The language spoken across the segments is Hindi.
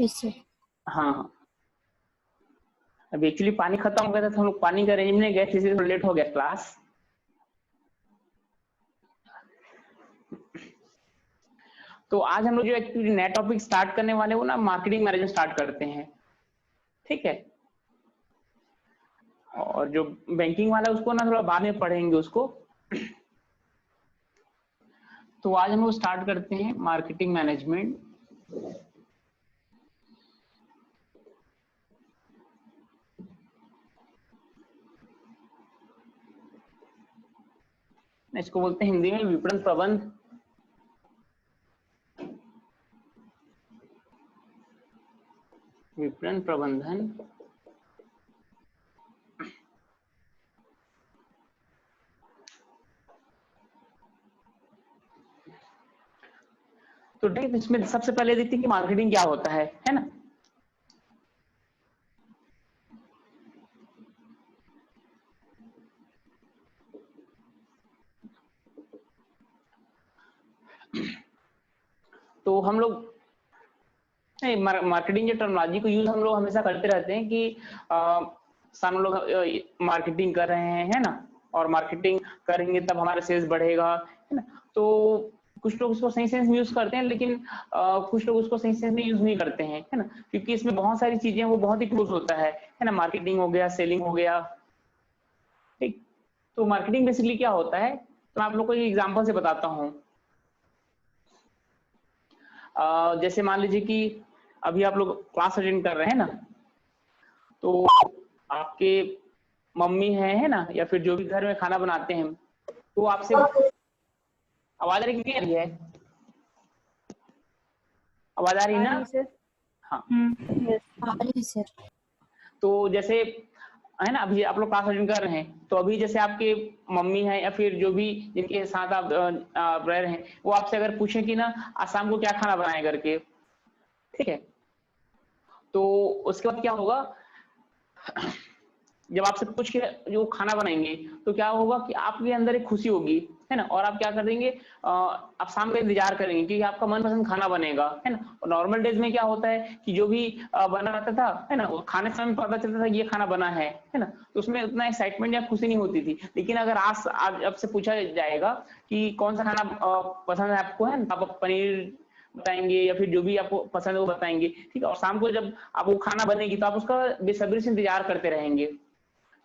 Yes sir. हाँ हाँ, अभी एक्चुअली पानी खत्म हो गया था तो हम लोग पानी का अरेंज में गए थे, इसलिए थोड़ा लेट हो गया क्लास। तो आज हम लोग जो एक्चुअली नया टॉपिक स्टार्ट करने वाले वो ना मार्केटिंग मैनेजमेंट स्टार्ट करते हैं, ठीक है। और जो बैंकिंग वाला उसको ना थोड़ा बाद में पढ़ेंगे उसको। तो आज हम लोग स्टार्ट करते हैं मार्केटिंग मैनेजमेंट। इसको बोलते हैं हिंदी में विपणन प्रबंध। विपणन प्रबंधन तो ठीक, इसमें सबसे पहले देखते हैं कि मार्केटिंग क्या होता है ना। तो हम लोग मार्केटिंग की टर्मिनोलॉजी को यूज हम लोग हमेशा करते रहते हैं कि सामने लोग मार्केटिंग कर रहे हैं, है ना, और मार्केटिंग करेंगे तब हमारा सेल्स बढ़ेगा, है ना। तो कुछ लोग उसको सही सेंस में यूज करते हैं, लेकिन कुछ लोग उसको सही सेंस में यूज नहीं करते हैं, है ना, क्योंकि इसमें बहुत सारी चीजें वो बहुत ही क्लोज होता है ना। मार्केटिंग हो गया, सेलिंग हो गया, ठीक। तो मार्केटिंग बेसिकली क्या होता है, तो मैं आप लोग को एक एग्जांपल से बताता हूँ। जैसे मान लीजिए कि अभी आप लोग क्लास अटेंड कर रहे हैं ना, तो आपके मम्मी है ना, या फिर जो भी घर में खाना बनाते हैं, तो आपसे आवाज आ रही है? आवाज आ रही है ना सर? हाँ। आ रही है सर। तो जैसे है ना, अभी आप लोग क्लास अटेंड कर रहे हैं, तो अभी जैसे आपके मम्मी है या फिर जो भी जिनके साथ आप रह रहे हैं, वो आपसे अगर पूछे कि ना आज शाम को क्या खाना बनाए करके, ठीक है, तो उसके बाद क्या होगा, जब आपसे पूछ के जो खाना बनाएंगे तो क्या होगा कि आपके अंदर एक खुशी होगी, है ना, और आप क्या कर देंगे, आप शाम का इंतजार करेंगे क्योंकि आपका मनपसंद खाना बनेगा, है ना। और नॉर्मल डेज में क्या होता है कि जो भी बना रहता था, है ना, वो खाने समय पता चलता था ये खाना बना है ना, तो उसमें उतना एक्साइटमेंट या खुशी नहीं होती थी। लेकिन अगर आज आपसे पूछा जाएगा कि कौन सा खाना पसंद है आपको, है ना, आप पनीर बताएंगे या फिर जो भी आपको पसंद है वो बताएंगे, ठीक है। और शाम को जब आप वो खाना बनेगी तो आप उसका बेसब्री से इंतजार करते रहेंगे,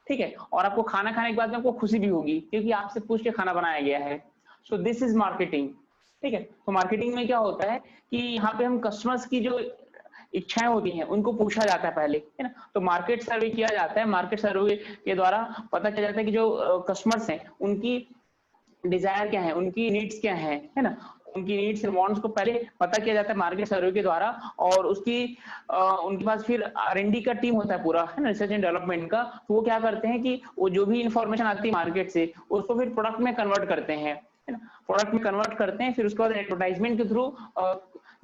ठीक है। और आपको खाना खाने के बाद में आपको खुशी भी होगी क्योंकि आपसे पूछ के खाना बनाया गया है। सो दिस इज मार्केटिंग, ठीक है। तो मार्केटिंग में क्या होता है कि यहाँ पे हम कस्टमर्स की जो इच्छाएं होती हैं उनको पूछा जाता है पहले, है ना। तो मार्केट सर्वे किया जाता है, मार्केट सर्वे के द्वारा पता चल जाता है कि जो कस्टमर्स हैं उनकी डिजायर क्या है, उनकी नीड्स क्या है ना। उनकी नीड्स एंड वांट्स को पहले पता किया जाता है मार्केट सर्वे के द्वारा, और उसकी उनके पास फिर R&D का टीम होता है पूरा, है ना, रिसर्च एंड डेवलपमेंट का। तो वो क्या करते हैं कि वो जो भी इंफॉर्मेशन आती है मार्केट से उसको फिर प्रोडक्ट में कन्वर्ट करते हैं, है ना। प्रोडक्ट में कन्वर्ट करते हैं, फिर उसके बाद एडवर्टाइजमेंट के थ्रू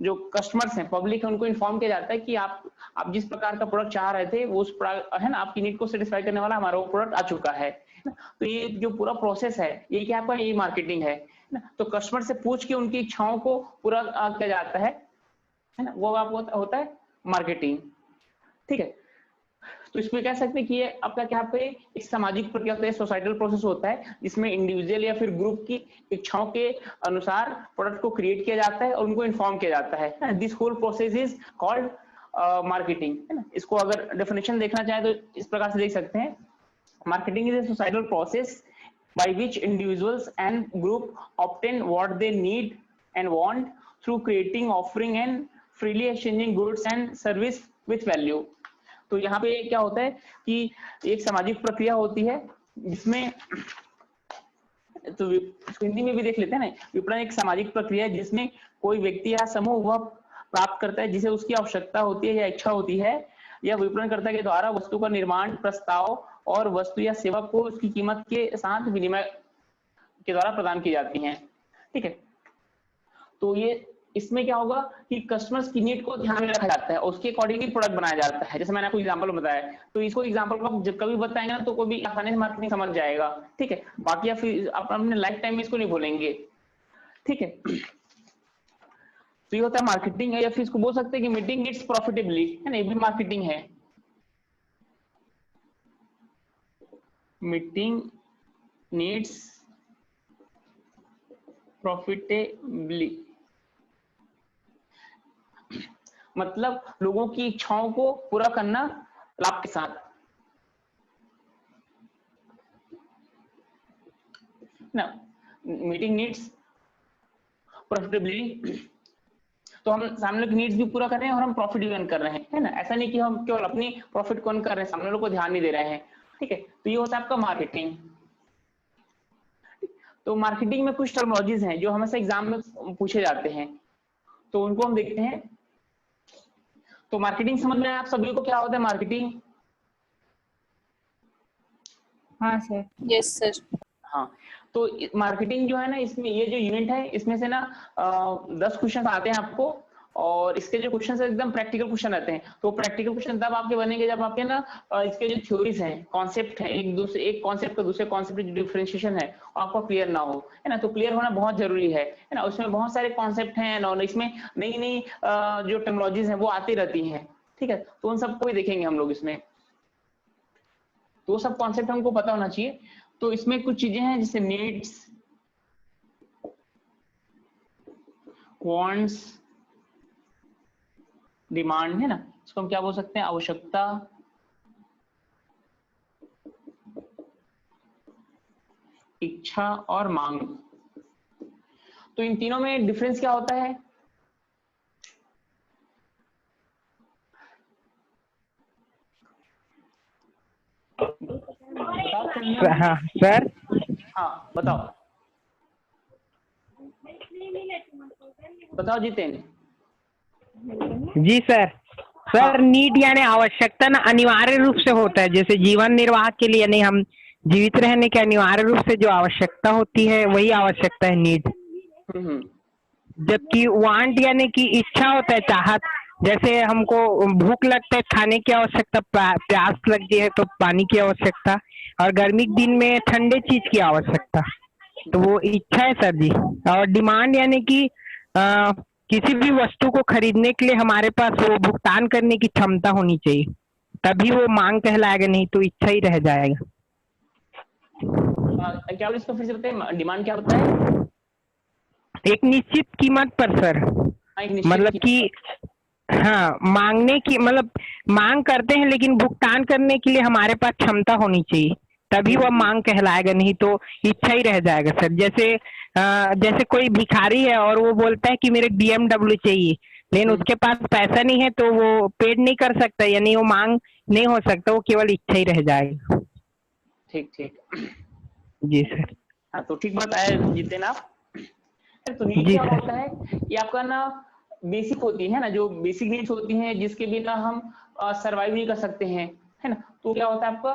जो कस्टमर्स हैं, पब्लिक है, उनको इन्फॉर्म किया जाता है कि आप जिस प्रकार का प्रोडक्ट चाह रहे थे वो उस है ना, आपकी नीड को सेटिस्फाई करने वाला हमारा वो प्रोडक्ट आ चुका है। तो ये जो पूरा प्रोसेस है ये क्या आपका ये मार्केटिंग है ना। तो कस्टमर से पूछ के उनकी इच्छाओं को पूरा किया जाता है ना, वो आपको होता है मार्केटिंग, ठीक है। तो इसमें कह सकते हैं कि ये आपका क्या पे एक सामाजिक प्रक्रिया होता है, सोसाइटल प्रोसेस होता है, जिसमें इंडिविजुअल या फिर ग्रुप की इच्छाओं के अनुसार प्रोडक्ट को क्रिएट किया जाता है और उनको इन्फॉर्म किया जाता है। This whole process is called marketing, है ना। इसको अगर डेफिनेशन देखना चाहे तो इस प्रकार से देख सकते हैं, marketing is a societal process by which individuals and group obtain what they need and want through creating, offering and freely exchanging goods and service with value। तो यहाँ पे क्या होता है कि एक सामाजिक प्रक्रिया होती है जिसमें, तो हिंदी में भी देख लेते हैं ना, विपणन एक सामाजिक प्रक्रिया है जिसमें कोई व्यक्ति या समूह वह प्राप्त करता है जिसे उसकी आवश्यकता होती है या इच्छा होती है, या विपणनकर्ता के द्वारा वस्तु का निर्माण, प्रस्ताव और वस्तु या सेवा को उसकी कीमत के साथ विनिमय के द्वारा प्रदान की जाती हैं, ठीक है। तो ये इसमें क्या होगा कि कस्टमर्स की नीड को ध्यान में रखा जाता है और उसके अकॉर्डिंगली प्रोडक्ट बनाया जाता है। जैसे मैंने आपको एग्जांपल बताया, तो इसको एग्जांपल को आप जब कभी बताएंगे ना तो कोई भी आसानी से मार्केटिंग समझ जाएगा, ठीक है। बाकी आप फिर अपने लाइफ टाइम में इसको नहीं भूलेंगे, ठीक है। तो ये होता है मार्केटिंग है, या फिर इसको बोल सकते हैं कि मीटिंग नीड्स प्रॉफिटेबली, है ना, ये भी मार्केटिंग है। मीटिंग नीड्स प्रॉफिटेबली, मतलब लोगों की इच्छाओं को पूरा करना लाभ के साथ ना। मीटिंग नीड्स प्रॉफिटेबली, तो हम सामने की नीड्स भी पूरा कर रहे हैं और हम प्रॉफिट भी अर्न कर रहे हैं, है ना। ऐसा नहीं कि हम केवल अपनी प्रॉफिट को अर्न कर रहे हैं, सामने लोगों को ध्यान नहीं दे रहे हैं, ठीक है। तो ये होता है आपका मार्केटिंग। तो मार्केटिंग में कुछ टर्मिनोलॉजीज हैं जो हमेशा एग्जाम में पूछे जाते हैं, तो उनको हम देखते हैं। तो मार्केटिंग समझ में आया आप सभी को क्या होता है मार्केटिंग? हाँ सर। Yes sir. हाँ, तो मार्केटिंग जो है ना, इसमें ये जो यूनिट है इसमें से ना 10 क्वेश्चन आते हैं आपको, और इसके जो क्वेश्चन है एकदम प्रैक्टिकल क्वेश्चन रहते हैं। तो प्रैक्टिकल क्वेश्चन तब आपके बनेंगे जब आपके ना इसके जो थ्योरीज हैं, कॉन्सेप्ट है, एक कॉन्सेप्ट का दूसरे कॉन्सेप्ट की डिफरेंशिएशन है आपको क्लियर ना हो, है ना। तो क्लियर होना बहुत जरूरी है ना। उसमें बहुत सारे कॉन्सेप्ट हैं और इसमें नई नई जो टेक्नोलॉजीज हैं वो आती रहती हैं, ठीक है। तो उन सबको भी देखेंगे हम लोग इसमें, तो सब कॉन्सेप्ट हमको पता होना चाहिए। तो इसमें कुछ चीजें हैं जैसे नीड्स, वांट्स, डिमांड, है ना। इसको हम क्या बोल सकते हैं? आवश्यकता, इच्छा और मांग। तो इन तीनों में डिफरेंस क्या होता है? हाँ सर। हाँ बताओ, बताओ जितेंद्र। जी सर। सर नीड यानी आवश्यकता ना अनिवार्य रूप से होता है, जैसे जीवन निर्वाह के लिए यानी हम जीवित रहने के अनिवार्य रूप से जो आवश्यकता होती है वही आवश्यकता है, नीड। जबकि वांट यानी कि इच्छा होता है, चाहत। जैसे हमको भूख लगता है, खाने की आवश्यकता, प्यास लगती है तो पानी की आवश्यकता, और गर्मी के दिन में ठंडे चीज की आवश्यकता, तो वो इच्छा है सर जी। और डिमांड यानी कि किसी भी वस्तु को खरीदने के लिए हमारे पास वो भुगतान करने की क्षमता होनी चाहिए, तभी वो मांग कहलाएगा, नहीं तो इच्छा ही रह जाएगा। क्या इसको फिर से बताइए, डिमांड क्या होता है? एक निश्चित कीमत पर सर, मतलब कि हाँ, मांगने की मतलब मांग करते हैं लेकिन भुगतान करने के लिए हमारे पास क्षमता होनी चाहिए, तभी वह मांग कहलाएगा, नहीं तो इच्छा ही रह जाएगा सर। जैसे कोई भिखारी है और वो बोलता है कि मेरे BMW चाहिए, लेकिन उसके पास पैसा नहीं है तो वो पेड नहीं कर सकता, यानी वो मांग नहीं हो सकता, वो केवल इच्छा ही रह जाएगा। ठीक ठीक जी सर। हाँ, तो ठीक बात आया जितेंद्र आप। तो नीड क्या होता है? ये आपका ना बेसिक होती है ना, जो बेसिक नीड्स होती हैं जिसके बिना हम सरवाइव नहीं कर सकते हैं, है ना। तो क्या होता है आपका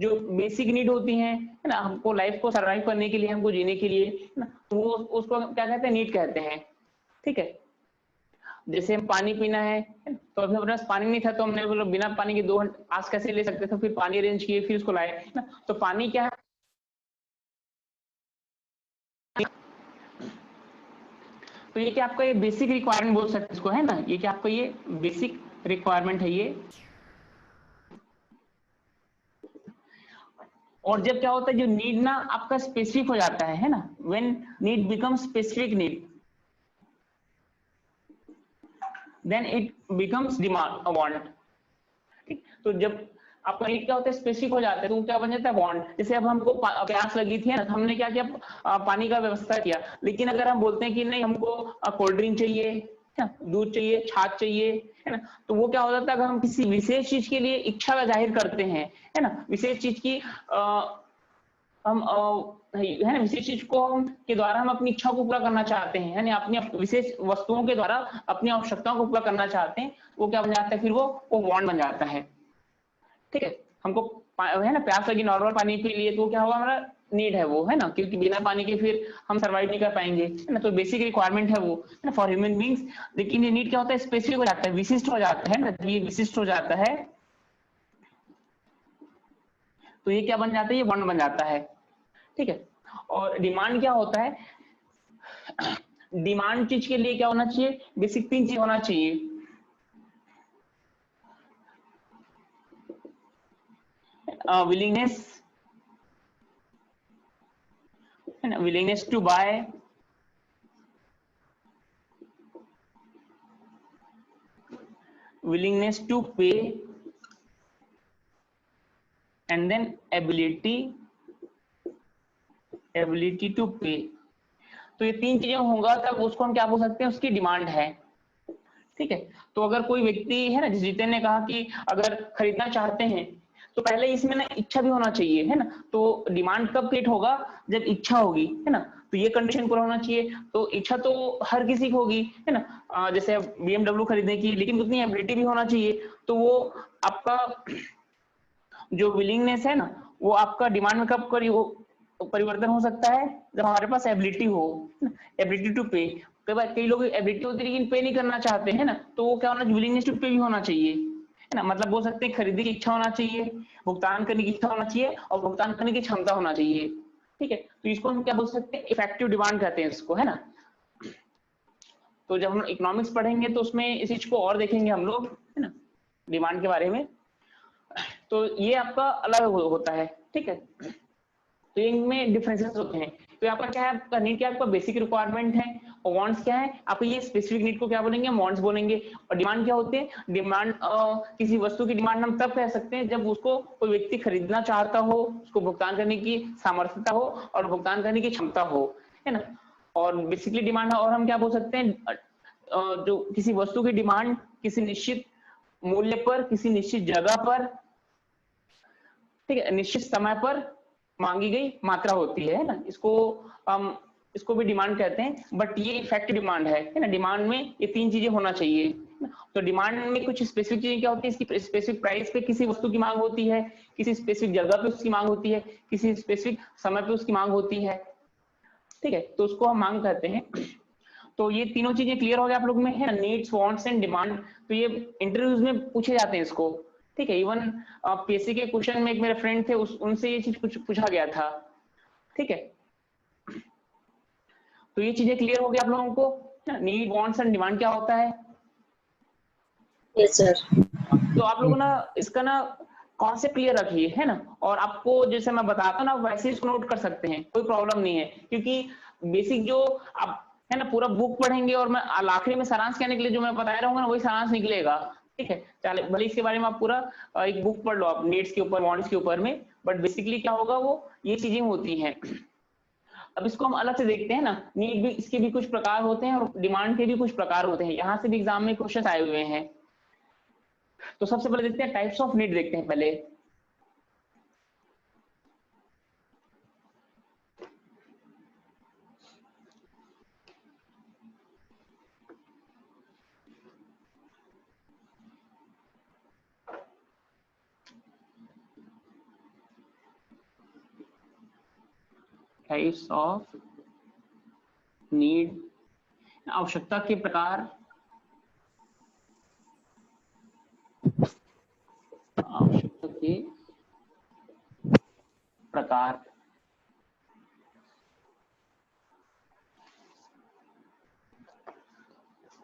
जो बेसिक नीड होती हैं, है ना, हमको लाइफ को सरवाइव करने के लिए, हमको जीने के लिए, है ना, तो वो उसको क्या कहते हैं? नीड कहते हैं, ठीक है। जैसे हम पानी पीना है, तो अभी हमारे पास पानी नहीं था तो हमने बोला बिना पानी के 2 घंटे आज कैसे ले सकते थे, फिर पानी अरेंज किए, फिर उसको लाए, है ना। तो पानी क्या है? तो ये क्या आपका ये बेसिक रिक्वायरमेंट बोल सकते हैं इसको, है ना। ये क्या आपका ये बेसिक रिक्वायरमेंट है ये। और जब क्या होता है जो नीड ना आपका स्पेसिफिक हो जाता है ना, when need become specific need, then it becomes demand want, ठीक। तो जब आपका नीड क्या होता है? स्पेसिफिक हो जाता है, तो क्या बन जाता है? वांट। जैसे अब हमको प्यास लगी थी ना, तो हमने क्या किया? पानी का व्यवस्था किया। लेकिन अगर हम बोलते हैं कि नहीं हमको कोल्ड ड्रिंक चाहिए, दूध चाहिए, छाछ चाहिए, है ना, तो वो क्या हो जाता है? अगर हम किसी विशेष चीज के लिए इच्छा का जाहिर करते हैं, है ना, विशेष चीज की हम है ना, विशेष चीज को हम के द्वारा हम अपनी इच्छा को पूरा करना चाहते हैं, यानी अपनी विशेष वस्तुओं के द्वारा अपनी आवश्यकताओं को पूरा करना चाहते हैं, वो क्या बन जाता है? फिर वो वांट बन जाता है, ठीक है। हमको है ना प्यास लगी नॉर्मल पानी के लिए, तो क्या होगा? हमारा नीड है वो, है ना, क्योंकि बिना पानी के फिर हम सर्वाइव नहीं कर पाएंगे, है ना। तो बेसिक रिक्वायरमेंट है वो, है ना, फॉर ह्यूमन बींग्स। लेकिन ये नीड क्या होता है? स्पेसिफिक हो जाता है, विशिष्ट हो जाता है ना, ये विशिष्ट हो जाता है, तो ये क्या बन जाता है? ये वांट बन जाता है, ठीक है। और डिमांड क्या होता है? डिमांड चीज के लिए क्या होना चाहिए, बेसिक 3 चीज होना चाहिए। विलिंगनेस, है ना, willingness to buy, willingness to pay, and then ability to pay। तो ये 3 चीजें होगा तब उसको हम क्या बोल सकते हैं, उसकी डिमांड है। ठीक है, तो अगर कोई व्यक्ति है ना, जितेन ने कहा कि अगर खरीदना चाहते हैं तो पहले इसमें ना इच्छा भी होना चाहिए, है ना। तो डिमांड कब क्रिएट होगा, जब इच्छा होगी, है ना। तो ये कंडीशन पूरा होना चाहिए। तो इच्छा तो हर किसी की होगी, है ना, जैसे BMW खरीदने की, लेकिन उतनी एबिलिटी भी होना चाहिए। तो वो आपका जो विलिंगनेस है ना, वो आपका डिमांड में कब परिवर्तन हो सकता है, जब हमारे पास एबिलिटी हो, एबिलिटी टू पे। कई लोग एबिलिटी होती है लेकिन पे नहीं करना चाहते, है ना, तो वो क्या होना, विलिंगनेस टू पे भी होना चाहिए, है ना। मतलब बोल सकते हैं खरीदने की इच्छा होना चाहिए, भुगतान करने की इच्छा होना चाहिए, और भुगतान करने की क्षमता होना चाहिए। ठीक है, तो इसको हम क्या बोल सकते हैं, इफेक्टिव डिमांड कहते हैं इसको, है ना। तो जब हम इकोनॉमिक्स पढ़ेंगे तो उसमें इस चीज को और देखेंगे हम लोग, है ना, डिमांड के बारे में। तो ये आपका अलग होता है। ठीक है, तो इनमें डिफरेंसेस होते हैं। तो यहाँ पर क्या है, आपका नीड क्या है, आपका बेसिक रिक्वायरमेंट है, और वांट्स क्या है, आपको ये स्पेसिफिक नीड को क्या बोलेंगे, वांट्स बोलेंगे। और डिमांड क्या होते हैं, डिमांड किसी वस्तु की डिमांड हम तब कह सकते हैं जब उसको कोई व्यक्ति खरीदना चाहता हो, उसको भुगतान करने की सामर्थ्यता हो और भुगतान करने की क्षमता हो, है ना। और बेसिकली डिमांड, और हम क्या बोल सकते हैं, जो किसी वस्तु की डिमांड किसी निश्चित मूल्य पर, किसी निश्चित जगह पर, ठीक है, निश्चित समय पर मांगी गई मात्रा होती है ना। इसको भी डिमांड कहते हैं, बट ये इफेक्टिव डिमांड है ना। डिमांड में ये 3 चीजें होना चाहिए। तो डिमांड में कुछ स्पेसिफिक चीजें क्या होती है, इसकी स्पेसिफिक प्राइस पे किसी वस्तु की मांग होती है, किसी स्पेसिफिक जगह पे उसकी मांग होती है, किसी स्पेसिफिक समय पे उसकी मांग होती है। ठीक है, तो उसको हम मांग कहते हैं। तो ये तीनों चीजें क्लियर हो गया आप लोग में, है, नीड्स, वांट्स एंड डिमांड। तो ये इंटरव्यूज में पूछे जाते हैं इसको। ठीक है, इवन पीएससी के क्वेश्चन में एक मेरे फ्रेंड थे, उनसे ये चीज पूछा गया था। ठीक है, तो ये चीजें क्लियर हो गया आप लोगों को, नीड, वांट्स एंड डिमांड क्या होता है। Yes sir. तो आप लोग ना इसका ना कॉन्सेप्ट क्लियर रखिए, है ना। और आपको जैसे मैं बताता हूँ ना, वैसे इसको नोट कर सकते हैं, कोई प्रॉब्लम नहीं है। क्योंकि बेसिक जो आप, है ना, पूरा बुक पढ़ेंगे और मैं आखिरी में सारांश कहने के लिए जो मैं बता रहा हूँ ना, वही सारांश निकलेगा। ठीक है, चले भले इसके बारे में आप पूरा एक बुक पढ़ लो आप, नीड्स के ऊपर, वांट्स के ऊपर में, बट बेसिकली क्या होगा, वो ये चीजें होती हैं। अब इसको हम अलग से देखते हैं ना, नीड भी, इसके भी कुछ प्रकार होते हैं और डिमांड के भी कुछ प्रकार होते हैं। यहाँ से भी एग्जाम में क्वेश्चन आए हुए हैं। तो सबसे पहले देखते हैं टाइप्स ऑफ नीड, देखते हैं पहले। टाइप्स ऑफ नीड, आवश्यकता के प्रकार, आवश्यकता के प्रकार।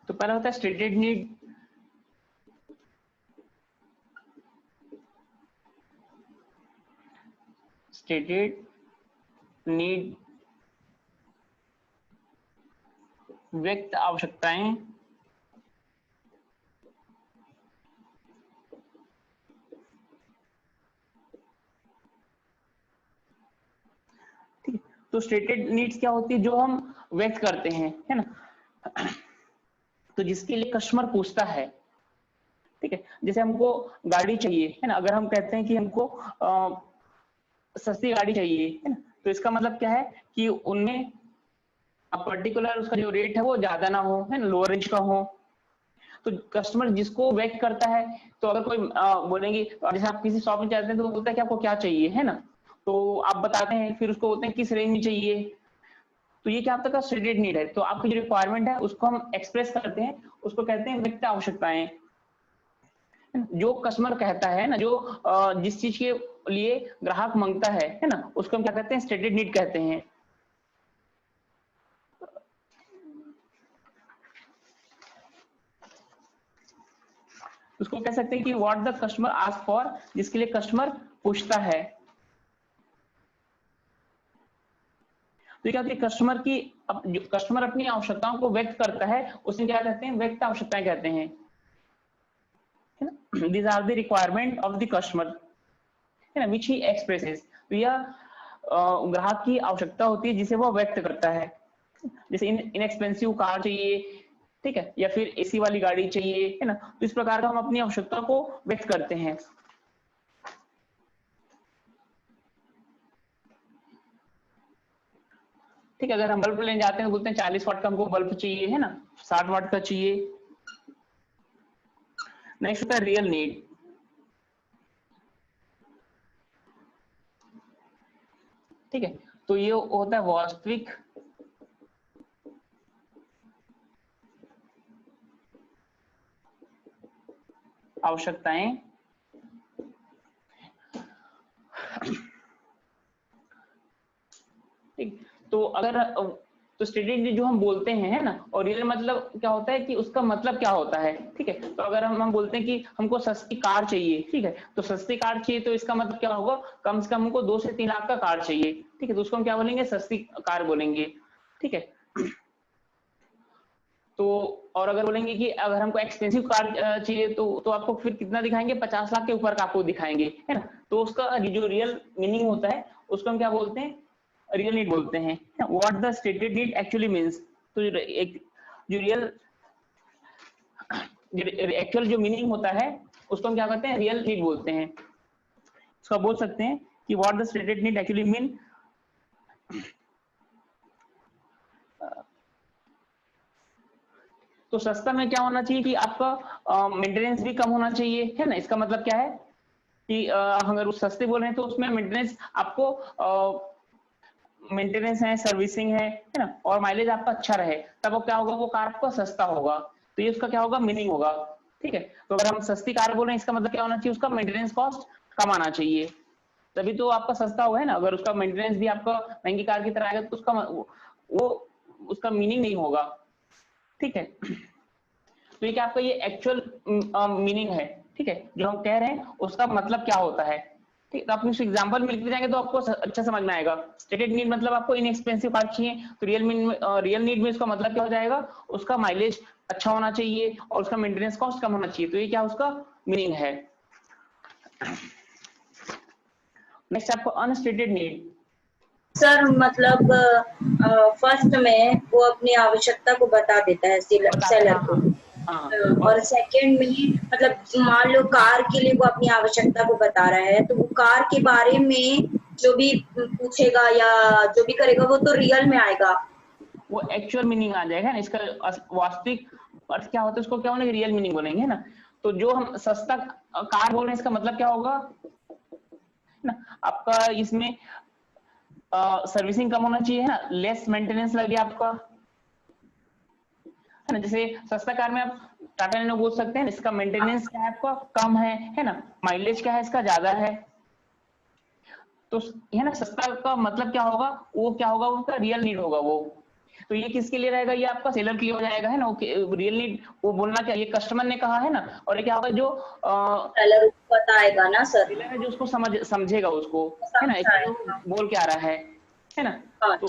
तो पहला होता है स्टेटेड नीड। स्टेटेड नीड व्यक्त आवश्यकताएं, ठीक है। तो स्टेटेड नीड्स क्या होती है, जो हम व्यक्त करते हैं, है ना। तो जिसके लिए कस्टमर पूछता है, ठीक है। जैसे हमको गाड़ी चाहिए, है ना, अगर हम कहते हैं कि हमको सस्ती गाड़ी चाहिए, है ना, तो इसका मतलब क्या है कि उनमें पर्टिकुलर उसका जो रेट है वो ज्यादा ना हो, है ना, लोअर रेंज का हो। तो कस्टमर जिसको व्यक्त करता है, तो अगर कोई बोलेंगे, जैसे आप किसी शॉप में जाते हैं तो बोलता है कि आपको क्या चाहिए, है ना, तो आप बताते हैं, फिर उसको बोलते हैं किस रेंज में चाहिए। तो ये क्या आपका स्टेटेड नीड है। तो आपकी जो रिक्वायरमेंट है उसको हम एक्सप्रेस करते हैं, उसको कहते हैं व्यक्त आवश्यकताएं। जो कस्टमर कहता है ना, जो जिस चीज के लिए ग्राहक मांगता है ना, उसको हम क्या कहते हैं, स्टेटेड नीड कहते हैं। उसको कह सकते हैं कि what the customer ask for, जिसके लिए कस्टमर पूछता है। तो क्या होती है, कस्टमर की कस्टमर अपनी आवश्यकताओं को व्यक्त करता है, उसे क्या कहते हैं, व्यक्त आवश्यकताएं कहते हैं, है ना। These are the requirement of the customer, है ना, विच ही एक्सप्रेसेस। तो यह ग्राहक की आवश्यकता होती है जिसे वो व्यक्त करता है। जैसे इनएक्सपेंसिव कार चाहिए, ठीक है, या फिर एसी वाली गाड़ी चाहिए, है ना। तो इस प्रकार का हम अपनी आवश्यकता को व्यक्त करते हैं। ठीक है, अगर हम बल्ब लेने जाते हैं तो बोलते हैं 40 वाट का हमको बल्ब चाहिए, है ना, 60 वाट का चाहिए। नेक्स्ट होता है रियल नीड। ठीक है, तो ये होता है वास्तविक आवश्यकताएं। ठीक, तो अगर तो स्टेटेड नीड जो हम बोलते हैं, है ना, और रियल मतलब क्या होता है कि उसका मतलब क्या होता है। ठीक है, तो अगर हम बोलते हैं कि हमको सस्ती कार चाहिए, ठीक है, तो सस्ती कार चाहिए तो इसका मतलब क्या होगा, कम से कम हमको 2 से 3 लाख का कार चाहिए। ठीक है, तो उसको हम क्या बोलेंगे, सस्ती कार बोलेंगे। ठीक है, तो और अगर बोलेंगे कि अगर हमको एक्सपेंसिव कार चाहिए तो आपको फिर कितना दिखाएंगे, 50 लाख के ऊपर का आपको दिखाएंगे, है ना। तो उसका जो रियल मीनिंग होता है उसको हम क्या बोलते हैं, रियल नीड बोलते हैं। What the stated need actually means, तो एक जो रियल एक्चुअल जो मीनिंग होता है उसको हम क्या कहते हैं, रियल नीड बोलते हैं। उसका बोल सकते हैं कि what the stated need actually mean, तो सस्ता में क्या होना चाहिए कि आपका मेंटेनेंस भी कम होना चाहिए, है ना। इसका मतलब क्या है कि अगर उस सस्ते बोल रहे हैं तो उसमें मेंटेनेंस आपको मेंटेनेंस है, सर्विसिंग है ना, और माइलेज आपका अच्छा रहे, तब वो क्या होगा, वो कार आपका सस्ता होगा। तो ये उसका क्या होगा, मीनिंग होगा। ठीक है, तो अगर हम सस्ती कार बोल रहे हैं इसका मतलब क्या होना चाहिए, उसका मेंटेनेंस कॉस्ट कम आना चाहिए, तभी तो आपका सस्ता हुआ, है ना। अगर उसका मेंटेनेंस भी आपका महंगी कार की तरह आएगा तो उसका वो उसका मीनिंग नहीं होगा। ठीक है, तो ये क्या आपका ये एक्चुअल मीनिंग है। ठीक है, जो हम कह रहे हैं उसका मतलब क्या होता है। ठीक, तो आप कुछ एग्जांपल मिलते जाएंगे तो आपको अच्छा समझ में आएगा। स्टेटेड नीड मतलब आपको इनएक्सपेंसिव कार चाहिए, तो रियल नीड में इसका मतलब क्या हो जाएगा, उसका माइलेज अच्छा होना चाहिए और उसका मेंटेनेंस कॉस्ट कम होना चाहिए। तो ये क्या उसका मीनिंग है। नेक्स्ट आपको अनस्टेटेड नीड। सर मतलब फर्स्ट में वो अपनी आवश्यकता को बता देता है सेलर को, और सेकंड में मतलब मान लो कार के लिए वो अपनी आवश्यकता को बता रहा है, तो वो कार के बारे में जो भी पूछेगा या जो भी करेगा वो तो रियल में आएगा, वो एक्चुअल मीनिंग आ जाएगा ना। इसका वास्तविक अर्थ क्या होता है उसको क्या बोलेंगे, रियल मीनिंग बोलेंगे ना। तो जो हम सस्ता कार बोल रहे हैं इसका मतलब क्या होगा ना, आपका इसमें सर्विसिंग कम होना चाहिए, है ना, लेस मेंटेनेंस लगे आपका, है ना। जैसे सस्ता कार में आप टाटा नैनो बोल सकते हैं, इसका मेंटेनेंस क्या है आपका कम है ना, माइलेज क्या है इसका ज्यादा है। तो है ना, सस्ता का मतलब क्या होगा, वो क्या होगा, उसका रियल नीड होगा वो। तो ये किसके लिए रहेगा, ये आपका सेलर के लिए हो जाएगा, है ना। रियल नीड वो बोलना क्या, ये कस्टमर ने कहा है ना, और ये क्या होगा, जो सेलर को बताएगा ना सर, सेलर है जो उसको समझेगा उसको, है ना, इसको बोल के आ रहा है ना। हाँ, तो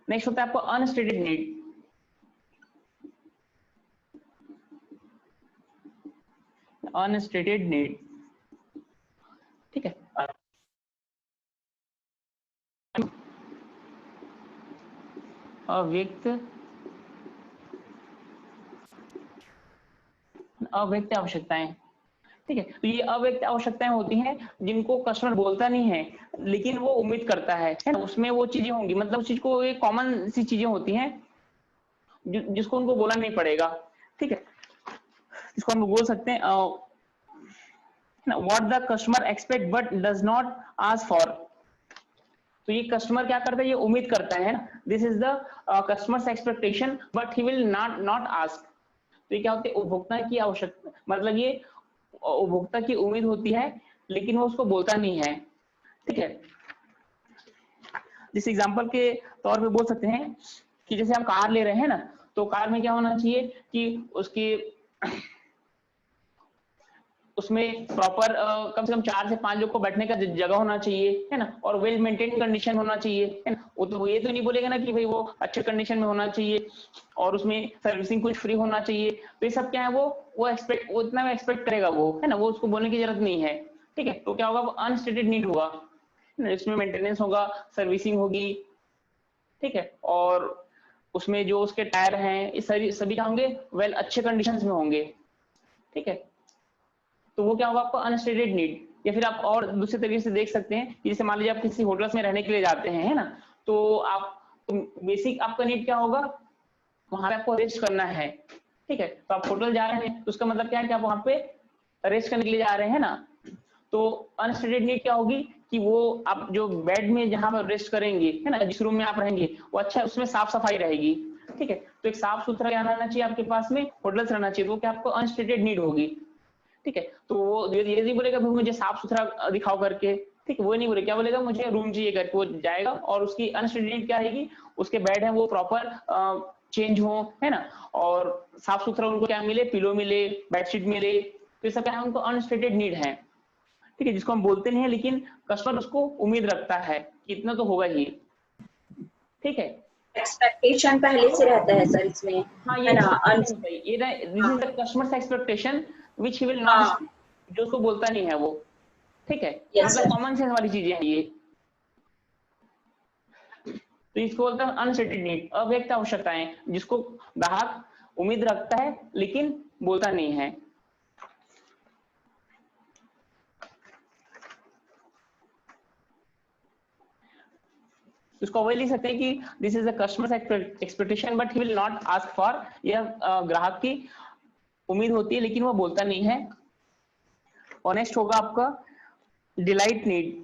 नेक्स्ट होता है आपको अनस्टेटेड नीड। अनस्टेटेड नीड, ठीक है, अव्यक्त आवश्यकताएं। ठीक है, तो ये अव्यक्त आवश्यकताएं होती हैं जिनको कस्टमर बोलता नहीं है लेकिन वो उम्मीद करता है ना। उसमें वो चीजें होंगी, मतलब उस चीज को एक कॉमन सी चीजें होती हैं जिसको उनको बोलना नहीं पड़ेगा। ठीक है, इसको हम बोल सकते हैं what the customer expect but does not ask for. तो ये कस्टमर क्या करता है, ये उम्मीद करता है ना, this is the customers expectation but he will not ask. तो ये क्या होता है, उपभोक्ता की आवश्यकता, मतलब ये उपभोक्ता की उम्मीद होती है लेकिन वो उसको बोलता नहीं है। ठीक है, जिस एग्जांपल के तौर पे बोल सकते हैं कि जैसे हम कार ले रहे हैं ना, तो कार में क्या होना चाहिए कि उसकी उसमें प्रॉपर कम से कम 4 से 5 लोग को बैठने का जगह होना चाहिए, है ना, और वेल मेंटेन कंडीशन होना चाहिए, है ना। वो तो ये तो नहीं बोलेगा ना कि भाई वो अच्छे कंडीशन में होना चाहिए और उसमें सर्विसिंग कुछ फ्री होना चाहिए। तो ये सब क्या है, वो उतना में एक्सपेक्ट करेगा वो, है ना, वो उसको बोलने की जरूरत नहीं है, ठीक है। तो क्या होगा, वो अनस्टेटेड नीड होगा, इसमें मेंटेनेंस होगा, सर्विसिंग होगी, ठीक है, और उसमें जो उसके टायर हैं ये सभी क्या होंगे, वेल अच्छे कंडीशंस में होंगे, ठीक है। तो वो क्या होगा आपका अनस्टेटेड नीड। या फिर आप और दूसरे तरीके से देख सकते हैं कि जैसे मान लीजिए आप किसी होटल्स में रहने के लिए जाते हैं, है ना, तो आप बेसिक आपका नीड क्या होगा, वहां पे आपको रेस्ट करना है, ठीक है। तो आप होटल जा रहे हैं तो उसका मतलब क्या है कि आप वहां पे रेस्ट करने के लिए जा रहे हैं ना। तो अनस्टेटेड नीड क्या होगी कि वो आप जो बेड में जहां पर रेस्ट करेंगे, है ना, जिस रूम में आप रहेंगे वो अच्छा उसमें साफ सफाई रहेगी, ठीक है। तो एक साफ सुथरा क्या रहना चाहिए आपके पास में, होटल्स रहना चाहिए, तो क्या आपको अनस्टेटेड नीड होगी, ठीक है। तो वो ये नहीं बोलेगा मुझे साफ सुथरा दिखाओ करके, ठीक है, वो नहीं बोले, क्या बोलेगा मुझे रूम चाहिए करके वो जाएगा। और उसकी अनस्टेटेड नीड क्या रहेगी, उसके बेड है वो प्रॉपर चेंज हो, है ना, और साफ सुथरा उनको क्या मिले, पिलो मिले, बेडशीट मिले, तो ये सब क्या है उनको अनस्टेटेड नीड है, ठीक है, जिसको हम बोलते नहीं है लेकिन कस्टमर उसको उम्मीद रखता है कि इतना तो होगा ही, ठीक है। एक्सपेक्टेशन पहले से रहता है सर इसमें, हाँ, है ना। ये this is the customers expectation which he will not, जो उसको बोलता नहीं है वो, ठीक है, मतलब कॉमन सेंस वाली चीजें हैं ये। तो इसको बोलते हैं अनस्टेटेड नीड, अव्यक्त आवश्यकताएं, जिसको ग्राहक उम्मीद रखता है लेकिन बोलता नहीं है। इसको वही लिख सकते हैं कि this is a customers expectation but he will not ask for, यह ग्राहक की उम्मीद होती है लेकिन वो बोलता नहीं है। और नेक्स्ट होगा आपका डिलाइट नीड।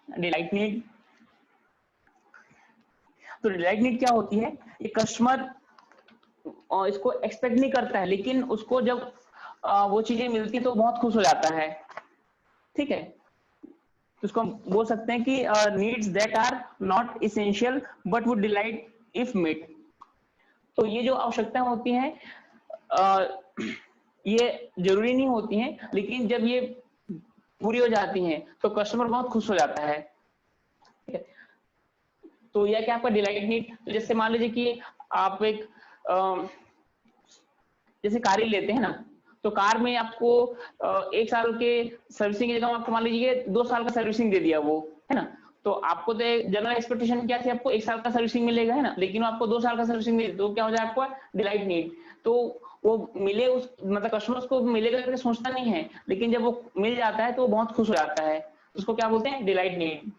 डिलाइट नीड, तो डिलाइट नीड क्या होती है, ये कस्टमर इसको एक्सपेक्ट नहीं करता है लेकिन उसको जब वो चीजें मिलती तो बहुत खुश हो जाता है, ठीक है। तो उसको हम बोल सकते हैं कि needs that are not essential but would delight if met. तो ये जो आवश्यकताएं होती हैं ये जरूरी नहीं होती हैं लेकिन जब ये पूरी हो जाती हैं तो कस्टमर बहुत खुश हो जाता है, ठीक है। तो यह क्या आपका डिलाइट नीड। तो जैसे मान लीजिए कि आप एक जैसे कार ही लेते हैं ना, तो कार में आपको 1 साल के सर्विसिंग की जगह आपको मान लीजिए 2 साल का सर्विसिंग दे दिया वो, है ना। तो आपको तो जनरल एक्सपेक्टेशन क्या थी, आपको 1 साल का सर्विसिंग मिलेगा, है ना, लेकिन आपको 2 साल का सर्विसिंग दे, तो क्या हो जाए आपको डिलाइट नीड। तो वो मिले उस मतलब कस्टमर्स को मिलेगा करके सोचता नहीं है लेकिन जब वो मिल जाता है तो वो बहुत खुश हो जाता है, उसको क्या बोलते हैं, डिलाइट नीड,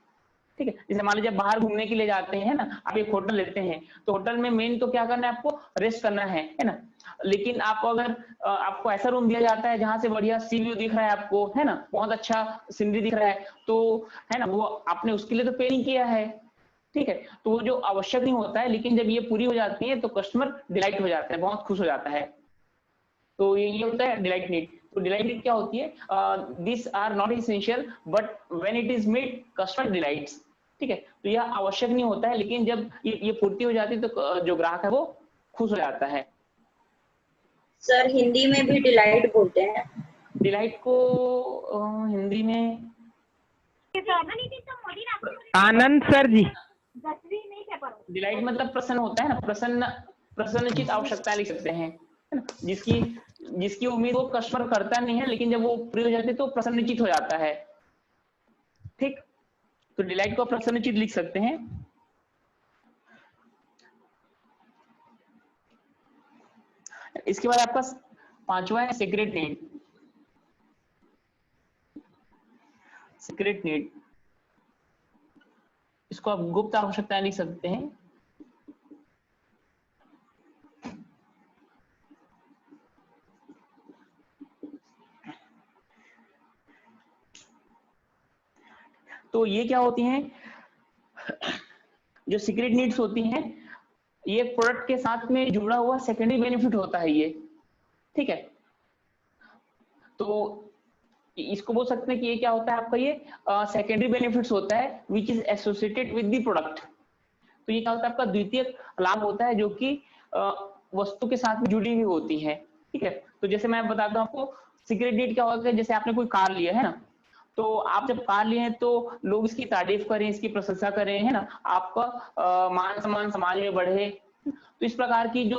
ठीक है। जैसे मान लीजिए बाहर घूमने के लिए जाते हैं ना, आप एक होटल लेते हैं तो होटल में मेन तो क्या करना है, आपको रेस्ट करना है ना। लेकिन आप अगर आपको ऐसा रूम दिया जाता है जहां से बढ़िया सी व्यू दिख रहा है आपको, है ना, बहुत अच्छा सीनरी दिख रहा है, तो है ना वो आपने उसके लिए तो पे नहीं किया है, ठीक है। तो वो जो आवश्यक नहीं होता है लेकिन जब ये पूरी हो जाती है तो कस्टमर डिलाइट हो जाता है, बहुत खुश हो जाता है। तो ये होता है डिलाइट नीड। तो डिलाइट नीड क्या होती है, this are not essential but when it is made customer delights, ठीक है। तो यह आवश्यक नहीं होता है लेकिन जब ये पूर्ति हो जाती है तो जो ग्राहक है वो खुश हो जाता है। सर हिंदी में भी डिलाइट बोलते हैं। डिलाइट को हिंदी में आनंद सर जी। डिलाइट मतलब प्रसन्न होता है ना, प्रसन्नचित आवश्यकताएं लिख सकते हैं, है ना, जिसकी उम्मीद वो कस्टमर करता नहीं है लेकिन जब वो पूरी हो जाती है तो प्रसन्नचित हो जाता है, ठीक। तो डिलाइट को प्रसन्नचित लिख सकते हैं। इसके बाद आपका 5वां है सीक्रेट नीड। सीक्रेट नीड, इसको आप गुप्त आवश्यकताएं लिख सकते हैं। तो ये क्या होती हैं, जो सीक्रेट नीड्स होती हैं ये प्रोडक्ट के साथ में जुड़ा हुआ सेकेंडरी बेनिफिट होता है ये, ठीक है। तो इसको बोल सकते हैं कि ये क्या होता है आपका, ये सेकेंडरी बेनिफिट्स होता है which is associated with the product. तो ये क्या होता है, आपका द्वितीय लाभ होता है जो कि वस्तु के साथ में जुड़ी हुई होती है। ठीक है, तो जैसे मैं बताता हूँ आपको, सीक्रेट नीड क्या होता है, जैसे आपने कोई कार लिया है ना, तो आप जब कार लिए हैं तो लोग इसकी तारीफ करें, इसकी प्रशंसा करें, है ना, आपका मान सम्मान समाज में बढ़े। तो इस प्रकार की जो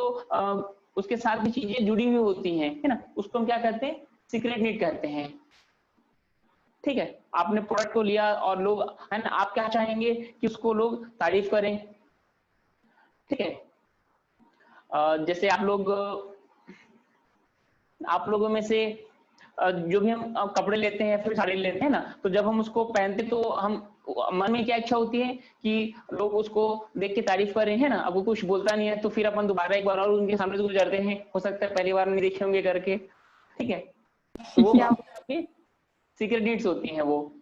उसके साथ भी चीजें जुड़ी हुई होती हैं, है ना, उसको हम क्या कहते हैं, सीक्रेट नीड कहते हैं। ठीक है, आपने प्रोडक्ट को लिया और लोग, है ना, आप क्या चाहेंगे कि उसको लोग तारीफ करें। ठीक है, जैसे आप लोगों में से जो भी हम कपड़े लेते हैं, फिर साड़ी लेते हैं ना, तो जब हम उसको पहनते तो हम मन में क्या इच्छा होती है कि लोग उसको देख के तारीफ करें, है ना। अब वो कुछ बोलता नहीं है तो फिर अपन दोबारा एक बार और उनके सामने से गुजरते हैं, हो सकता है पहली बार नहीं देखे होंगे करके। ठीक है, तो वो क्या होता है, आपकी सीक्रेट नीड्स होती हैं वो।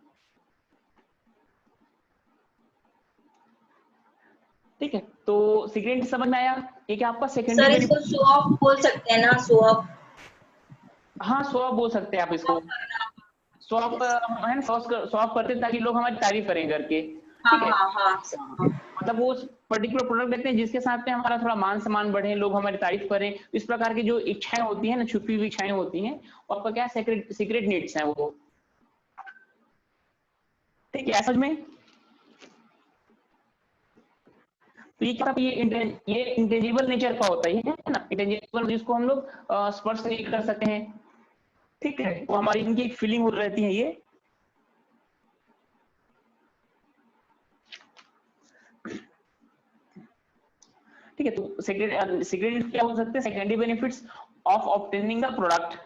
ठीक है, तो सीक्रेट समझ में आया। ये क्या आपका सर सेकेंडरी, इसको शो ऑफ बोल सकते हैं ना, शो ऑफ। हाँ शो ऑफ बोल सकते हैं आप इसको। शो ऑफ है ना, शो ऑफ करते हैं ताकि लोग हमारी तारीफ करें करके। हाँ ठीक है, हाँ हाँ। मतलब वो पर्टिकुलर प्रोडक्ट देखते हैं जिसके साथ में हमारा थोड़ा मान सम्मान बढ़े, लोग हमारी तारीफ करें। इस प्रकार की जो इच्छाएं होती है ना, छुपी हुई इच्छाएं होती हैं, वो आपका क्या सीक्रेट नीड्स हैं वो। ठीक है, समझ में। तो ये क्या, ये इंटेंजिबल नेचर का होता है ना, इंटेंजिबल जिसको हम लोग स्पर्श नहीं कर सकते हैं। ठीक है, वो हमारी इनकी फीलिंग हो रहती है ये। ठीक है, तो सीक्रेट क्या हो सकते हैं, secondary benefits of obtaining the product.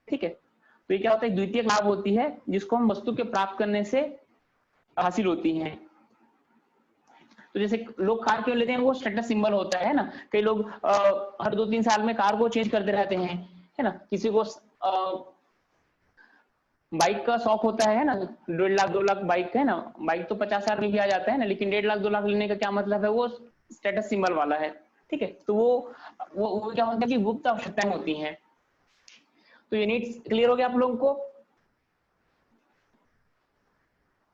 ठीक है, तो ये क्या होता है, द्वितीय लाभ होती है जिसको हम वस्तु के प्राप्त करने से हासिल होती हैं। तो जैसे लोग कार क्यों लेते हैं, वो स्टेटस सिंबल होता है ना। कई लोग हर 2-3 साल में कार को चेंज करते रहते हैं, है ना। किसी को बाइक का शौक होता है ना, 1.5 लाख 2 लाख बाइक है ना, बाइक तो 50,000 में भी आ जाता है ना, लेकिन 1.5 लाख 2 लाख लेने का क्या मतलब है, वो स्टेटस सिंबल वाला है। ठीक है, तो वो क्या होता है कि गुप्त आवश्यकताएं होती हैं। तो ये नीड्स क्लियर हो गया आप लोगों को।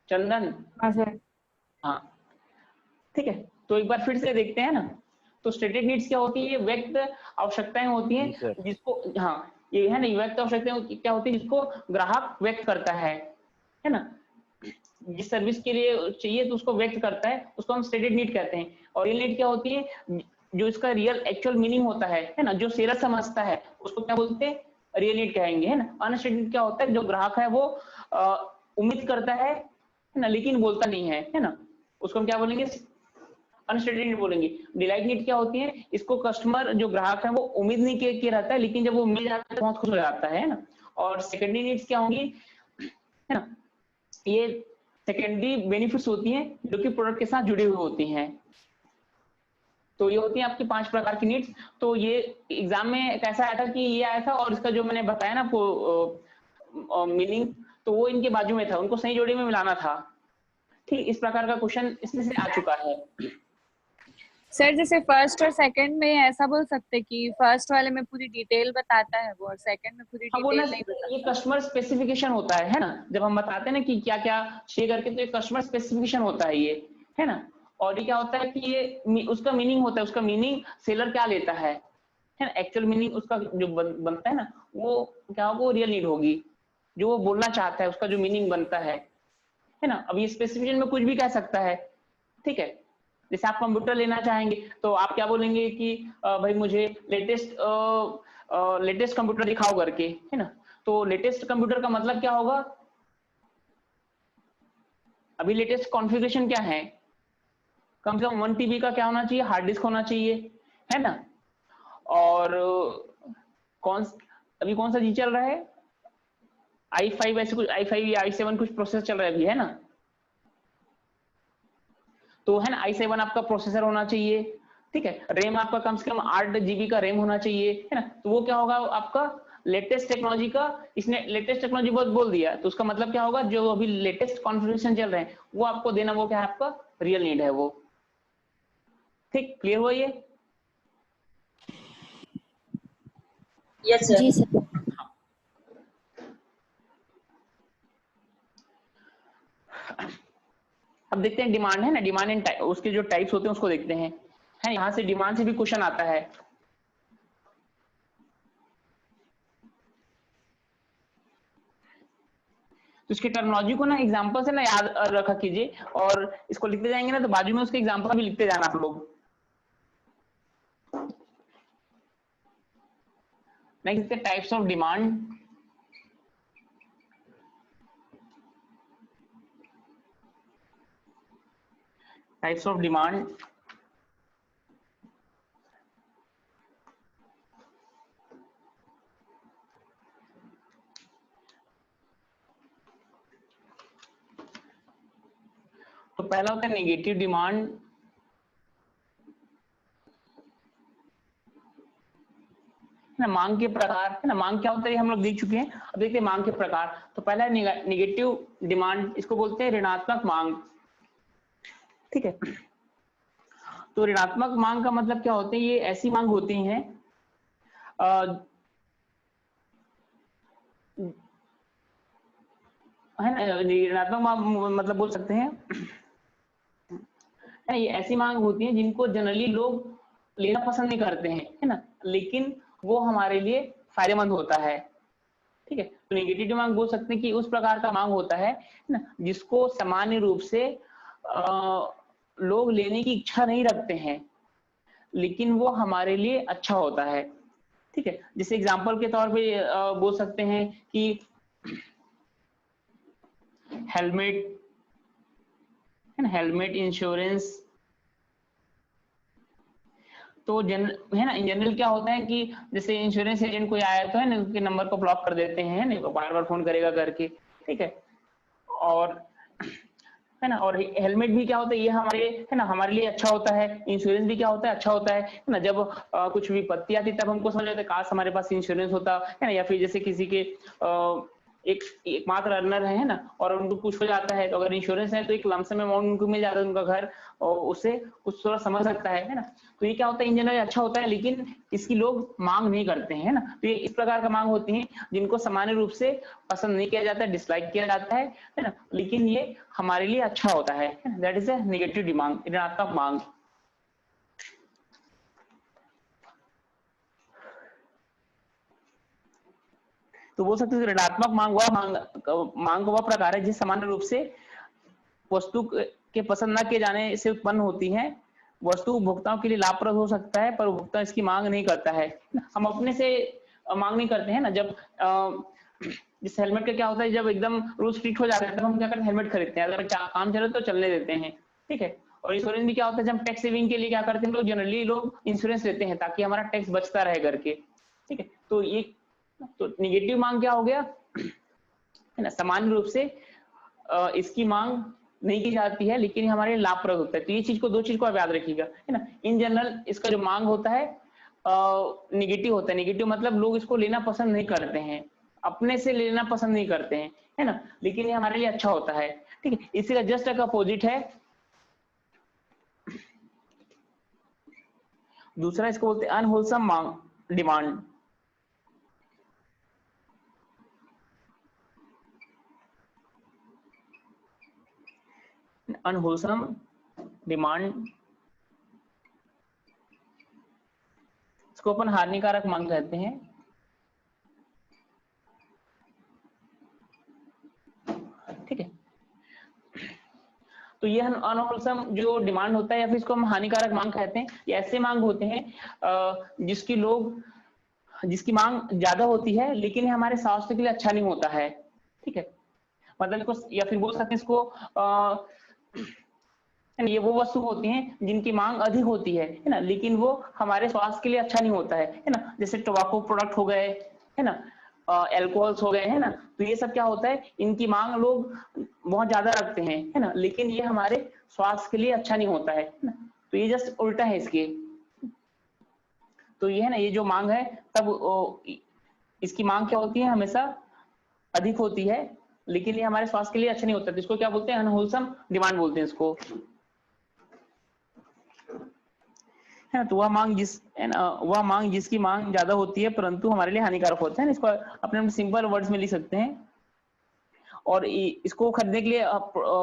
चंदन, हाँ सर। हाँ ठीक है, तो एक बार फिर से देखते हैं ना। तो स्टेटेड नीड्स क्या होती है, ये व्यक्त आवश्यकताएं होती हैं जिसको, हाँ ये है ना, व्यक्त आवश्यकताएं क्या होती है जिसको ग्राहक व्यक्त करता है ना। जिस सर्विस के लिए चाहिए तो उसको व्यक्त करता है, उसको हम स्टेटेड नीड कहते हैं। और रियल नीड क्या होती है, जो इसका रियल एक्चुअल मीनिंग होता है ना, जो सेलर समझता है उसको क्या बोलते हैं, रियल नीड कहेंगे, है ना। अनस्टेटेड क्या होता है, जो ग्राहक है वो उम्मीद करता है ना, लेकिन बोलता नहीं है ना, उसको हम क्या बोलेंगे, अनस्टेटेड नीड बोलेंगे। डिलाइट नीड क्या होती है, इसको कस्टमर जो ग्राहक है वो उम्मीद नहीं किए रहता है, लेकिन जब वो मिल जाता है तो बहुत खुश हो जाता है ना। और सेकेंडरी नीड्स क्या होंगी, है ना, ये सेकेंडरी बेनिफिट्स होती हैं जो कि प्रोडक्ट के साथ जुड़ी हुई होती हैं। तो ये होती है आपकी 5 प्रकार की नीड्स। तो ये एग्जाम में कैसा आया था कि ये आया था, और इसका जो मैंने बताया ना आपको मीनिंग, तो वो इनके बाजू में था, उनको सही जोड़ी में मिलाना था। ठीक, इस प्रकार का क्वेश्चन इसमें से आ चुका है। सर जैसे फर्स्ट और सेकंड में ऐसा बोल सकते कि फर्स्ट वाले में पूरी डिटेल बताता है वो, और सेकंड में पूरी हाँ, वो ना डिटेल नहीं बताता। ये कस्टमर स्पेसिफिकेशन होता है ना, जब हम बताते हैं ना कि क्या क्या चाहिए करके, तो ये कस्टमर स्पेसिफिकेशन होता है ये, है ना। और ये क्या होता है कि ये उसका मीनिंग होता है, उसका मीनिंग सेलर क्या लेता है ना, एक्चुअल मीनिंग उसका जो बनता है ना, वो क्या होगा, वो रियल नीड होगी, जो वो बोलना चाहता है, उसका जो मीनिंग बनता है ना। अब ये स्पेसिफिकेशन में कुछ भी कह सकता है। ठीक है, जैसे आप कंप्यूटर लेना चाहेंगे तो आप क्या बोलेंगे कि भाई मुझे लेटेस्ट कंप्यूटर दिखाओ करके, है ना। तो लेटेस्ट कंप्यूटर का मतलब क्या होगा, अभी लेटेस्ट कॉन्फ़िगरेशन क्या है, कम से कम 1 TB का क्या होना चाहिए, हार्ड डिस्क होना चाहिए, है ना। और अभी कौन सा जी चल रहा है, i5 ऐसे कुछ, i5 या i7 कुछ प्रोसेसर चल रहा है अभी, है ना। तो है ना, i7 आपका प्रोसेसर होना चाहिए। ठीक है, रैम आपका कम से कम 8 GB का रैम होना चाहिए, है ना। तो वो क्या होगा आपका लेटेस्ट टेक्नोलॉजी का, इसने लेटेस्ट टेक्नोलॉजी बहुत बोल दिया, तो उसका मतलब क्या होगा, जो अभी लेटेस्ट कॉन्फ़िगरेशन चल रहे हैं वो आपको देना, वो क्या है, आपका रियल नीड है वो। ठीक, क्लियर हुआ ये। Yes sir. जी सर। अब देखते हैं डिमांड है ना, डिमांड एंड उसके जो टाइप्स होते हैं उसको देखते हैं, है यहाँ से डिमांड से भी क्वेश्चन आता है। तो इसके टर्मिनोलॉजी को ना एग्जांपल से ना याद रखा कीजिए, और इसको लिखते जाएंगे ना तो बाजू में उसके एग्जांपल भी लिखते जाना आप लोग। Next types of demand. Types of demand, तो पहला होता है नेगेटिव डिमांड। ना मांग के प्रकार है ना, मांग क्या होता है हम लोग देख चुके हैं, अब देखते हैं मांग के प्रकार। तो पहला है नेगेटिव डिमांड, इसको बोलते हैं ऋणात्मक मांग। ठीक है, तो ऋणात्मक मांग का मतलब क्या होते हैं, ये ऐसी मांग होती हैं है ना, ऋणात्मक मांग मतलब बोल सकते हैं है, ये ऐसी मांग होती है जिनको जनरली लोग लेना पसंद नहीं करते हैं, है ना, लेकिन वो हमारे लिए फायदेमंद होता है। ठीक है, तो नेगेटिव डिमांड बोल सकते हैं कि उस प्रकार का मांग होता है ना जिसको सामान्य रूप से लोग लेने की इच्छा नहीं रखते हैं, लेकिन वो हमारे लिए अच्छा होता है। ठीक है, जैसे एग्जांपल के तौर पे बोल सकते हैं कि हेलमेट है ना, हेलमेट इंश्योरेंस। तो है ना, इन जनरल क्या होता है कि जैसे इंश्योरेंस एजेंट कोई आया तो है ना, उनके नंबर को ब्लॉक कर देते हैं, नहीं तो बार बार फोन करेगा करके। ठीक है, और है ना, और हेलमेट भी क्या होता है, ये हमारे है ना हमारे लिए अच्छा होता है। इंश्योरेंस भी क्या होता है, अच्छा होता है ना, जब कुछ विपत्ति आती तब हमको समझ आता है काश हमारे पास इंश्योरेंस होता है ना, या फिर जैसे किसी के एकमात्र अर्नर है ना, और उनको कुछ हो जाता है तो अगर इंश्योरेंस है तो एक लमसम अमाउंट उनको मिल जाता है, उनका घर, और उससे कुछ थोड़ा समझ सकता है ना। तो ये क्या होता है, इन जनरल अच्छा होता है, लेकिन इसकी लोग मांग नहीं करते हैं ना। तो ये इस प्रकार का मांग होती है जिनको सामान्य रूप से पसंद नहीं किया जाता है, डिसलाइक किया जाता है ना, लेकिन ये हमारे लिए अच्छा होता है। That is a negative demand, ऋणात्मक मांग। तो बोल सकते हैं ऋणात्मक मांग वह प्रकार है जिस सामान्य रूप से वस्तु के पसंद न किए जाने से उत्पन्न होती है। वस्तु उपभोक्ताओं के लिए लाभप्रद हो सकता है पर उपभोक्ता इसकी मांग नहीं करता है। हम अपने से मांग नहीं करते हैं ना। जब जिस हेलमेट का क्या होता है, जब एकदम रूल स्ट्रिक्ट हो जाता है तब हम क्या करते हैं, हेलमेट खरीदते हैं, अगर काम चले तो चलने देते हैं। ठीक है, और इंश्योरेंस भी क्या होता है, जब टैक्स सेविंग के लिए क्या करते हैं लोग, जनरली लोग इंश्योरेंस लेते हैं ताकि हमारा टैक्स बचता रहे करके। ठीक है, तो ये तो निगेटिव मांग क्या हो गया है ना, सामान्य रूप से इसकी मांग नहीं की जाती है लेकिन हमारे लिए लाभप्रद होता है। तो ये चीज को, दो चीज को आप याद रखिएगा है ना। इन जनरल इसका जो मांग होता है निगेटिव होता है। निगेटिव मतलब लोग इसको लेना पसंद नहीं करते हैं, अपने से लेना पसंद नहीं करते हैं, है ना, लेकिन ये हमारे लिए अच्छा होता है। ठीक है, इसी का जस्ट एक अपोजिट है दूसरा, इसको बोलते हैं अनहोलसम मांग डिमांड। अनहोलसम डिमांड, इसको अपन हानिकारक मांग कहते हैं। ठीक है, तो ये अनहोलसम जो डिमांड होता है या फिर इसको हम हानिकारक मांग कहते हैं, ये ऐसे मांग होते हैं जिसकी मांग ज्यादा होती है लेकिन ये हमारे स्वास्थ्य के लिए अच्छा नहीं होता है। ठीक है, मतलब इसको, या फिर बोल सकते हैं इसको ये वो वस्तु होती हैं जिनकी मांग अधिक होती है ना, लेकिन वो हमारे स्वास्थ्य के लिए अच्छा नहीं होता है ना। जैसे टोबैको प्रोडक्ट हो गए है ना, एल्कोहल्स हो गए है ना, तो ये सब क्या होता है, इनकी मांग लोग बहुत ज्यादा रखते हैं है ना, लेकिन ये हमारे स्वास्थ्य के लिए अच्छा नहीं होता है ना। तो ये जस्ट उल्टा है इसके। तो ये है ना, ये जो मांग है तब इसकी मांग क्या होती है, हमेशा अधिक होती है लेकिन ये हमारे स्वास्थ्य के लिए अच्छा नहीं होता। तो इसको क्या बोलते हैं, अनहोलसम डिमांड बोलते हैं इसको, है ना। तो वह मांग जिसकी मांग ज्यादा होती है परंतु हमारे लिए हानिकारक होता है ना। इसको अपने सिंपल वर्ड्स में लिख सकते हैं, और इसको खरीदने के लिए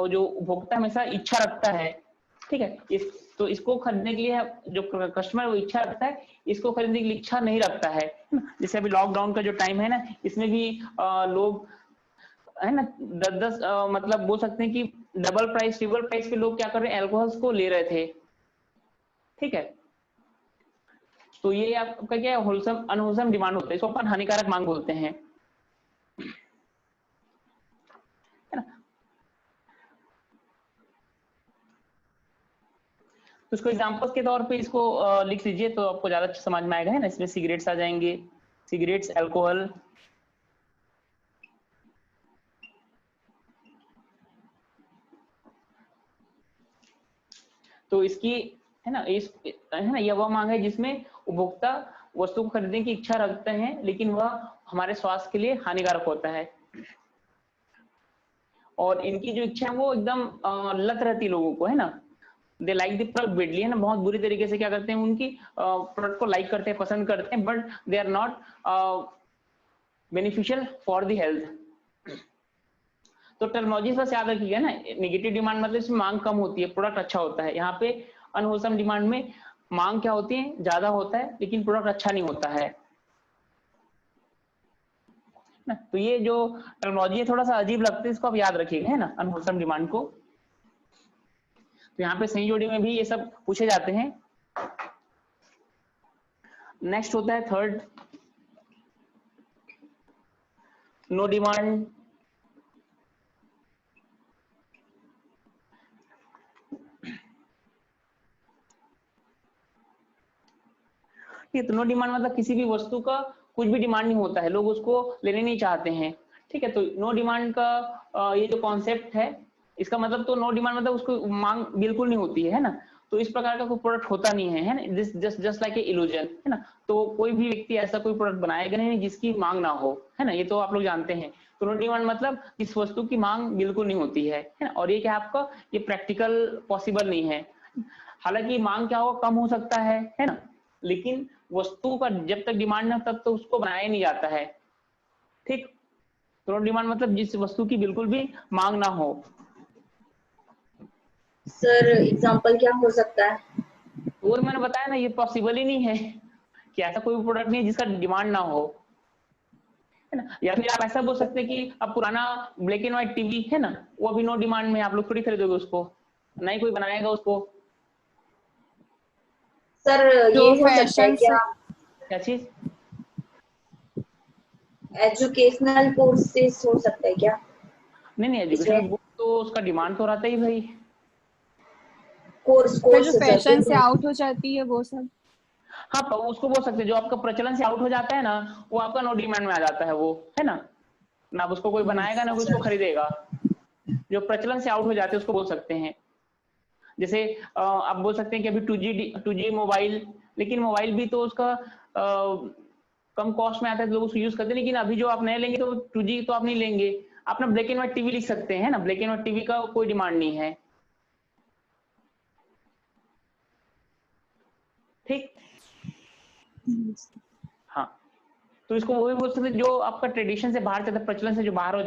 जो उपभोक्ता हमेशा इच्छा रखता है, ठीक है, तो इसको खरीदने के लिए जो कस्टमर वो इच्छा रखता है, इसको खरीदने के लिए इच्छा नहीं रखता है। जैसे अभी लॉकडाउन का जो टाइम है ना, इसमें भी लोग है ना 10 मतलब बोल सकते हैं कि डबल प्राइस ट्रिपल प्राइस पे लोग क्या कर रहे हैं, अल्कोहल्स को ले रहे थे, ठीक है। तो ये आपका क्या है, होलसम अनहोलसम डिमांड होता है, इसको अपन हानिकारक मांग बोलते हैं, है ना। तो इसको एग्जांपल्स के तौर पे इसको लिख लीजिए तो आपको ज्यादा समझ में आएगा, है ना। इसमें सिगरेट्स आ जाएंगे, सिगरेट्स, अल्कोहल, तो इसकी है ना, है ना, यह वह मांग है जिसमें उपभोक्ता वस्तु को खरीदने की इच्छा रखते हैं, लेकिन वह हमारे स्वास्थ्य के लिए हानिकारक होता है। और इनकी जो इच्छा है वो एकदम लत रहती लोगों को, है ना। They like the product badly, है ना, बहुत बुरी तरीके से क्या करते हैं, उनकी प्रोडक्ट को लाइक करते हैं, पसंद करते हैं, but they are not beneficial for the health. तो टर्मिनोलॉजी बस याद रखिएगा ना, नेगेटिव डिमांड मतलब इसमें मांग कम होती है, प्रोडक्ट अच्छा होता है। यहाँ पे अनहोलसम डिमांड में मांग क्या होती है, ज्यादा होता है, लेकिन प्रोडक्ट अच्छा नहीं होता है ना। तो ये जो टर्मिनोलॉजी है थोड़ा सा अजीब लगता है, इसको आप याद रखिएगा, है ना, अनहोलसम डिमांड को। तो यहाँ पे सही जोड़ी में भी ये सब पूछे जाते हैं। नेक्स्ट होता है थर्ड, नो डिमांड। तो नो डिमांड मतलब किसी भी वस्तु का कुछ भी डिमांड नहीं होता है, लोग उसको लेने नहीं चाहते हैं, ठीक है। तो नो डिमांड का ये जो कॉन्सेप्ट है, इसका मतलब तो नो डिमांड मतलब उसको मांग बिल्कुल नहीं होती है ना। तो इस प्रकार का कोई प्रोडक्ट होता नहीं है ना, जस्ट लाइक ए इल्यूजन, है ना। तो कोई भी व्यक्ति ऐसा कोई प्रोडक्ट बनाएगा नहीं जिसकी मांग ना हो, है ना, ये तो आप लोग जानते हैं। तो नो डिमांड मतलब इस वस्तु की मांग बिल्कुल नहीं होती है ना। और ये क्या आपका ये प्रैक्टिकल पॉसिबल नहीं है। हालांकि मांग क्या होगा, कम हो सकता है ना, लेकिन वस्तु का जब तक डिमांड ना तब तो उसको बनाया नहीं जाता है, ठीक। तो डिमांड मतलब जिस वस्तु की बिल्कुल भी मांग ना हो। सर एग्जांपल क्या हो सकता है? और मैंने बताया ना, ये पॉसिबल ही नहीं है कि ऐसा कोई प्रोडक्ट नहीं है जिसका डिमांड ना हो, है ना। या फिर आप ऐसा बोल सकते हैं कि अब पुराना ब्लैक एंड व्हाइट टीवी है ना, वो अभी नो डिमांड में, आप लोग थोड़ी खरीदोगे उसको, ना ही कोई बनाएगा उसको। सर ये हो सकता है क्या चीज? एजुकेशनल कोर्सेस हो सकता है क्या? नहीं, एजुकेशनल बुक तो उसका डिमांड तो रहता ही भाई। कोर्स जो फैशन से आउट हो जाती है वो सब, हाँ, तो उसको बोल सकते हैं जो आपका प्रचलन से आउट हो जाता है ना, वो आपका नो डिमांड में आ जाता है, वो है ना। ना उसको कोई बनाएगा ना कोई उसको खरीदेगा। जो प्रचलन से आउट हो जाते हैं उसको बोल सकते हैं। जैसे आप बोल सकते हैं कि अभी 2G मोबाइल, लेकिन मोबाइल भी तो उसका कम कॉस्ट में आता है, लोग उसको यूज करते हैं। लेकिन अभी जो आप नए लेंगे तो 2G तो आप नहीं लेंगे, आप ना ब्लैक एंड व्हाइट टीवी लिख सकते हैं ना, ब्लैक एंड व्हाइट टीवी का कोई डिमांड नहीं है, ठीक। हाँ, तो इसको वो भी बोल सकते हैं जो आपका ट्रेडिशन से बाहर चलता है, प्रचलन से जो बाहर हो